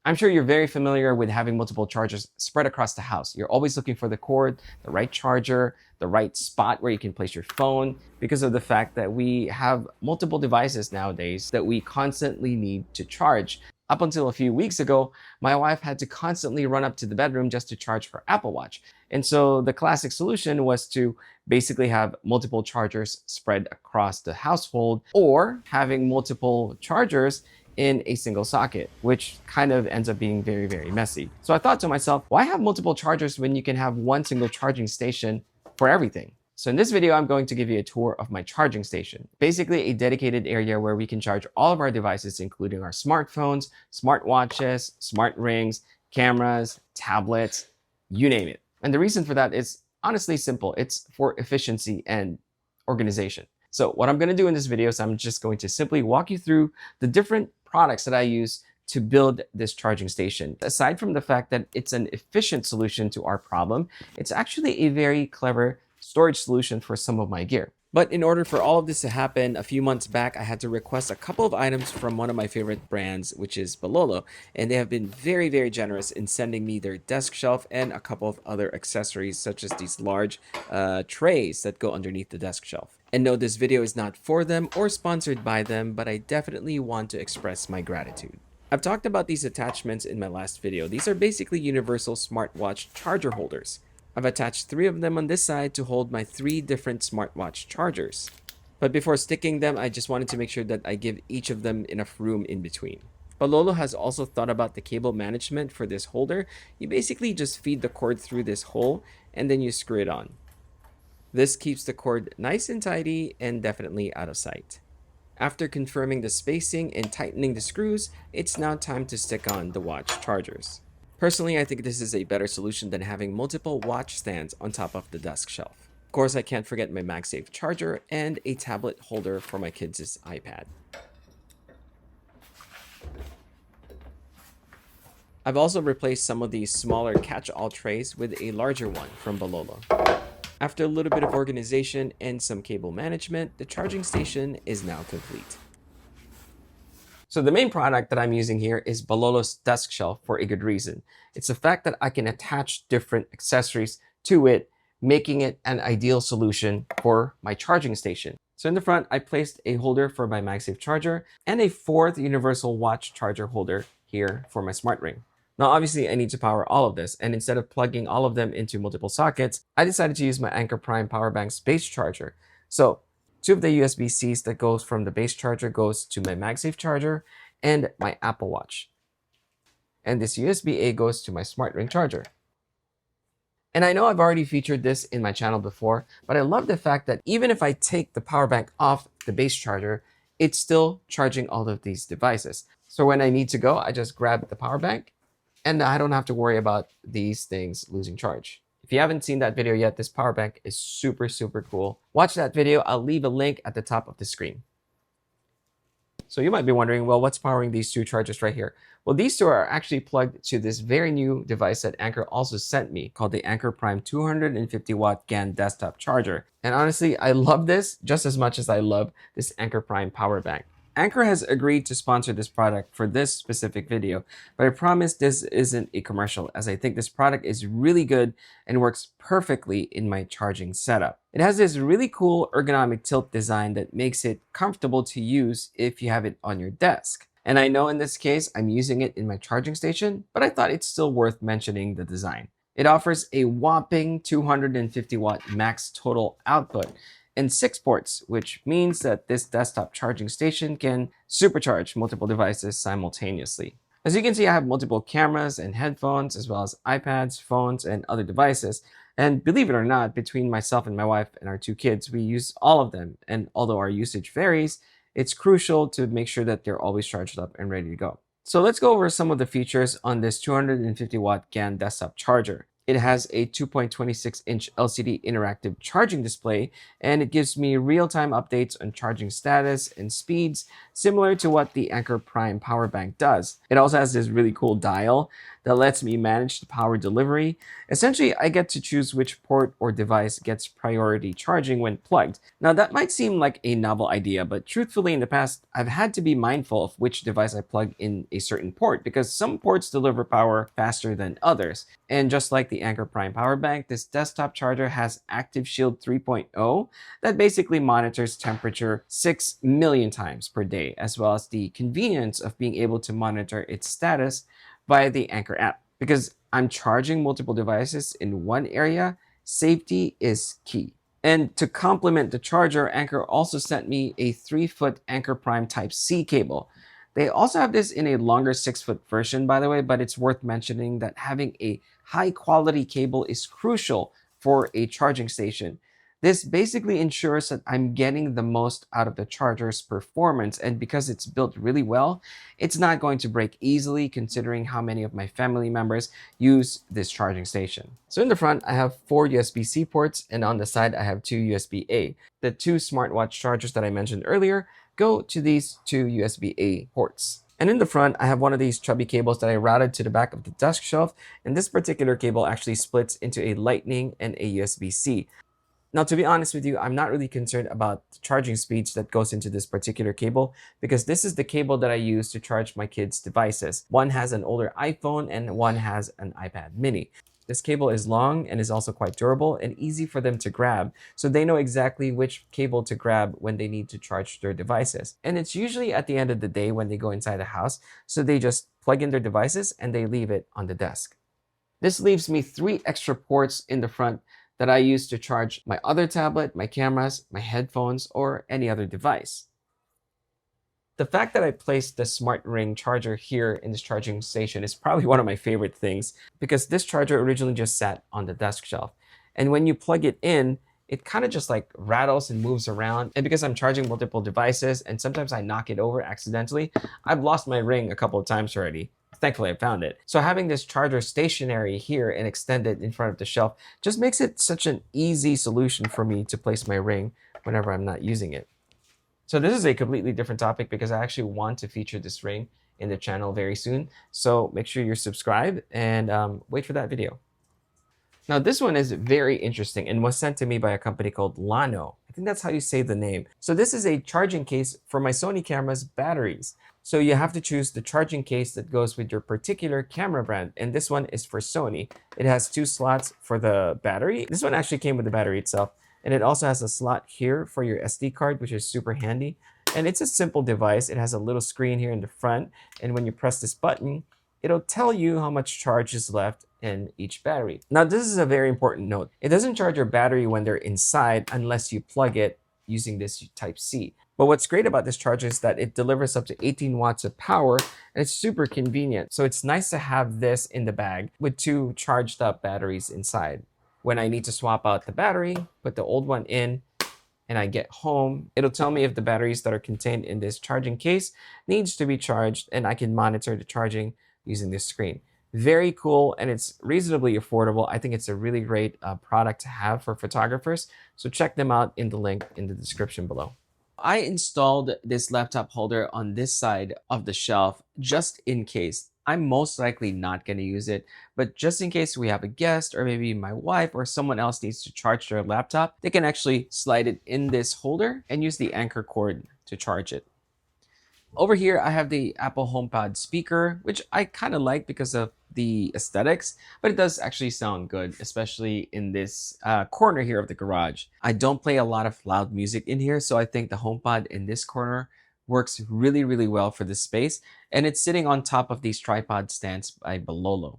I'm sure you're very familiar with having multiple chargers spread across the house. You're always looking for the cord, the right charger, the right spot where you can place your phone because of the fact that we have multiple devices nowadays that we constantly need to charge. Up until a few weeks ago, my wife had to constantly run up to the bedroom just to charge her Apple Watch. And so the classic solution was to basically have multiple chargers spread across the household or having multiple chargers in a single socket, which kind of ends up being very, very messy. So I thought to myself, why have multiple chargers when you can have one single charging station for everything? So in this video, I'm going to give you a tour of my charging station. Basically a dedicated area where we can charge all of our devices, including our smartphones, smartwatches, smart rings, cameras, tablets, you name it. And the reason for that is honestly simple. It's for efficiency and organization. So what I'm going to do in this video is I'm just going to simply walk you through the different products that I use to build this charging station. Aside from the fact that it's an efficient solution to our problem, it's actually a very clever storage solution for some of my gear. But in order for all of this to happen, a few months back, I had to request a couple of items from one of my favorite brands, which is Bololo. And they have been very, very generous in sending me their desk shelf and a couple of other accessories, such as these large trays that go underneath the desk shelf. And no, this video is not for them or sponsored by them, but I definitely want to express my gratitude. I've talked about these attachments in my last video. These are basically universal smartwatch charger holders. I've attached 3 of them on this side to hold my 3 different smartwatch chargers. But before sticking them, I just wanted to make sure that I give each of them enough room in between. Bololo has also thought about the cable management for this holder. You basically just feed the cord through this hole and then you screw it on. This keeps the cord nice and tidy and definitely out of sight. After confirming the spacing and tightening the screws, it's now time to stick on the watch chargers. Personally, I think this is a better solution than having multiple watch stands on top of the desk shelf. Of course, I can't forget my MagSafe charger and a tablet holder for my kids' iPad. I've also replaced some of these smaller catch-all trays with a larger one from Bololo. After a little bit of organization and some cable management, the charging station is now complete. So the main product that I'm using here is Bololo's desk shelf for a good reason. It's the fact that I can attach different accessories to it, making it an ideal solution for my charging station. So in the front, I placed a holder for my MagSafe charger and a 4th universal watch charger holder here for my smart ring. Now, obviously, I need to power all of this, and instead of plugging all of them into multiple sockets, I decided to use my Anker Prime power bank's base charger. So 2 of the USB-Cs that goes from the base charger goes to my MagSafe charger and my Apple Watch. And this USB-A goes to my smart ring charger. And I know I've already featured this in my channel before, but I love the fact that even if I take the power bank off the base charger, it's still charging all of these devices. So when I need to go, I just grab the power bank and I don't have to worry about these things losing charge. If you haven't seen that video yet, this power bank is super, super cool. Watch that video. I'll leave a link at the top of the screen. So you might be wondering, well, what's powering these 2 chargers right here? Well, these 2 are actually plugged to this very new device that Anker also sent me called the Anker Prime 250 watt GAN desktop charger. And honestly, I love this just as much as I love this Anker Prime power bank. Anker has agreed to sponsor this product for this specific video, but I promise this isn't a commercial, as I think this product is really good and works perfectly in my charging setup. It has this really cool ergonomic tilt design that makes it comfortable to use if you have it on your desk. And I know in this case, I'm using it in my charging station, but I thought it's still worth mentioning the design. It offers a whopping 250 watt max total output and 6 ports, which means that this desktop charging station can supercharge multiple devices simultaneously. As you can see, I have multiple cameras and headphones, as well as iPads, phones, and other devices. And believe it or not, between myself and my wife and our 2 kids, we use all of them. And although our usage varies, it's crucial to make sure that they're always charged up and ready to go. So let's go over some of the features on this 250 watt GAN desktop charger. It has a 2.26-inch LCD interactive charging display, and it gives me real-time updates on charging status and speeds, similar to what the Anker Prime power bank does. It also has this really cool dial that lets me manage the power delivery. Essentially, I get to choose which port or device gets priority charging when plugged. Now, that might seem like a novel idea, but truthfully, in the past, I've had to be mindful of which device I plug in a certain port because some ports deliver power faster than others. And just like the Anker Prime power bank, this desktop charger has Active Shield 3.0 that basically monitors temperature 6 million times per day, as well as the convenience of being able to monitor its status via the Anker app. Because I'm charging multiple devices in one area, safety is key. And to complement the charger, Anker also sent me a 3-foot Anker Prime Type-C cable. They also have this in a longer 6-foot version, by the way, but it's worth mentioning that having a high-quality cable is crucial for a charging station. This basically ensures that I'm getting the most out of the charger's performance, and because it's built really well, it's not going to break easily considering how many of my family members use this charging station. So in the front, I have 4 USB-C ports, and on the side, I have 2 USB-A. The 2 smartwatch chargers that I mentioned earlier go to these 2 USB-A ports. And in the front, I have one of these chubby cables that I routed to the back of the desk shelf, and this particular cable actually splits into a Lightning and a USB-C. Now, to be honest with you, I'm not really concerned about the charging speeds that goes into this particular cable because this is the cable that I use to charge my kids' devices. One has an older iPhone and one has an iPad mini. This cable is long and is also quite durable and easy for them to grab, so they know exactly which cable to grab when they need to charge their devices. And it's usually at the end of the day when they go inside the house, so they just plug in their devices and they leave it on the desk. This leaves me 3 extra ports in the front that I use to charge my other tablet, my cameras, my headphones, or any other device. The fact that I placed the Smart Ring charger here in this charging station is probably one of my favorite things because this charger originally just sat on the desk shelf. And when you plug it in, it kind of just like rattles and moves around. And because I'm charging multiple devices and sometimes I knock it over accidentally, I've lost my ring a couple of times already. Thankfully, I found it. So having this charger stationary here and extended in front of the shelf just makes it such an easy solution for me to place my ring whenever I'm not using it. So this is a completely different topic because I actually want to feature this ring in the channel very soon. So make sure you're subscribed and wait for that video. Now this one is very interesting and was sent to me by a company called Lano. I think that's how you say the name. So this is a charging case for my Sony camera's batteries. So you have to choose the charging case that goes with your particular camera brand. And this one is for Sony. It has 2 slots for the battery. This one actually came with the battery itself. And it also has a slot here for your SD card, which is super handy. And it's a simple device. It has a little screen here in the front. And when you press this button, it'll tell you how much charge is left in each battery. Now, this is a very important note. It doesn't charge your battery when they're inside unless you plug it using this Type-C. But what's great about this charger is that it delivers up to 18 watts of power and it's super convenient. So it's nice to have this in the bag with 2 charged up batteries inside. When I need to swap out the battery, put the old one in, and I get home, it'll tell me if the batteries that are contained in this charging case needs to be charged, and I can monitor the charging using this screen. Very cool, and it's reasonably affordable. I think it's a really great product to have for photographers. So check them out in the link in the description below. I installed this laptop holder on this side of the shelf just in case. I'm most likely not going to use it, but just in case we have a guest or maybe my wife or someone else needs to charge their laptop, they can actually slide it in this holder and use the Anker cord to charge it. Over here, I have the Apple HomePod speaker, which I kind of like because of the aesthetics, but it does actually sound good, especially in this corner here of the garage. I don't play a lot of loud music in here, so I think the HomePod in this corner works really, really well for this space, and it's sitting on top of these tripod stands by Bololo.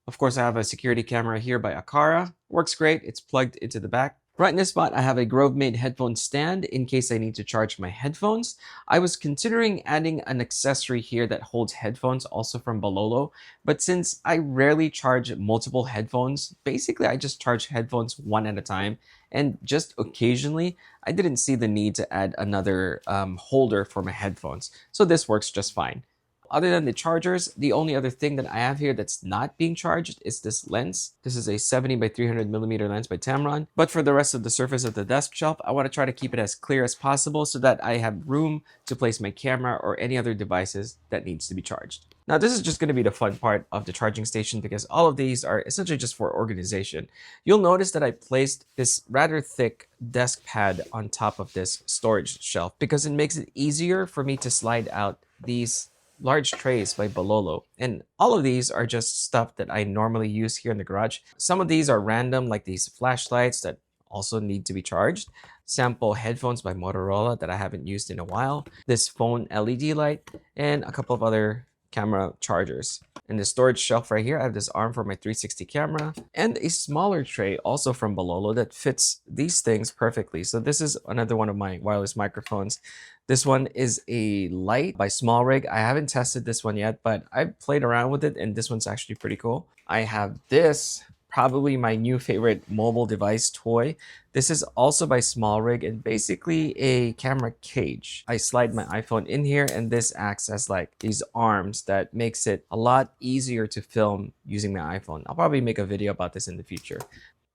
Of course, I have a security camera here by Akara. Works great. It's plugged into the back. Right in this spot, I have a Grove-made headphone stand in case I need to charge my headphones. I was considering adding an accessory here that holds headphones also from Bololo, but since I rarely charge multiple headphones, basically I just charge headphones one at a time, and just occasionally, I didn't see the need to add another holder for my headphones, so this works just fine. Other than the chargers, the only other thing that I have here that's not being charged is this lens. This is a 70 by 300 millimeter lens by Tamron. But for the rest of the surface of the desk shelf, I want to try to keep it as clear as possible so that I have room to place my camera or any other devices that needs to be charged. Now, this is just going to be the fun part of the charging station because all of these are essentially just for organization. You'll notice that I placed this rather thick desk pad on top of this storage shelf because it makes it easier for me to slide out these large trays by Bololo. And all of these are just stuff that I normally use here in the garage. Some of these are random, like these flashlights that also need to be charged. Sample headphones by Motorola that I haven't used in a while. This phone LED light and a couple of other camera chargers. In the storage shelf right here, I have this arm for my 360 camera and a smaller tray also from Bololo that fits these things perfectly. So this is another one of my wireless microphones. This one is a light by Small Rig. I haven't tested this one yet, but I've played around with it and this one's actually pretty cool. I have this, probably my new favorite mobile device toy. This is also by Small Rig and basically a camera cage. I slide my iPhone in here and this acts as like these arms that makes it a lot easier to film using my iPhone. I'll probably make a video about this in the future.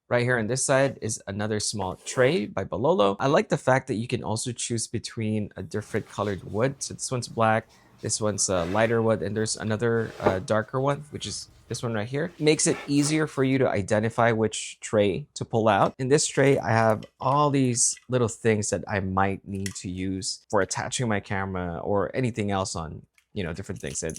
Right here on this side is another small tray by Bololo. I like the fact that you can also choose between a different colored wood. So this one's black, this one's a lighter wood, and there's another darker one, which is this one right here. Makes it easier for you to identify which tray to pull out. In this tray, I have all these little things that I might need to use for attaching my camera or anything else on, different things. And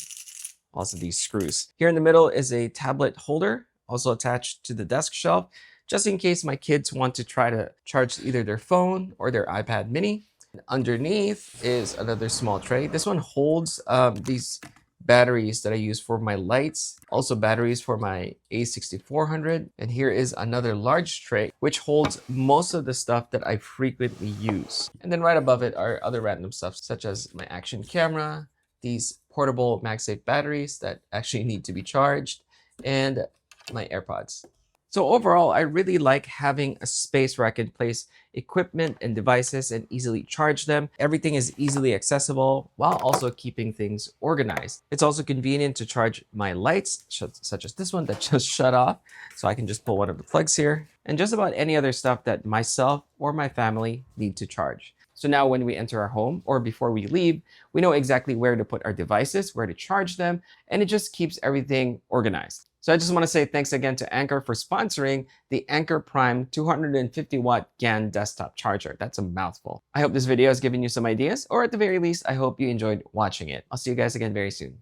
also these screws. Here in the middle is a tablet holder, also attached to the desk shelf, just in case my kids want to try to charge either their phone or their iPad mini. Underneath is another small tray. This one holds these batteries that I use for my lights, also batteries for my A6400. And here is another large tray, which holds most of the stuff that I frequently use. And then right above it are other random stuff, such as my action camera, these portable MagSafe batteries that actually need to be charged, and my AirPods. So overall, I really like having a space where I can place equipment and devices and easily charge them. Everything is easily accessible while also keeping things organized. It's also convenient to charge my lights, such as this one that just shut off. So I can just pull one of the plugs here, and just about any other stuff that myself or my family need to charge. So now when we enter our home or before we leave, we know exactly where to put our devices, where to charge them, and it just keeps everything organized. So I just want to say thanks again to Anker for sponsoring the Anker Prime 250 watt GAN desktop charger. That's a mouthful. I hope this video has given you some ideas, or at the very least, I hope you enjoyed watching it. I'll see you guys again very soon.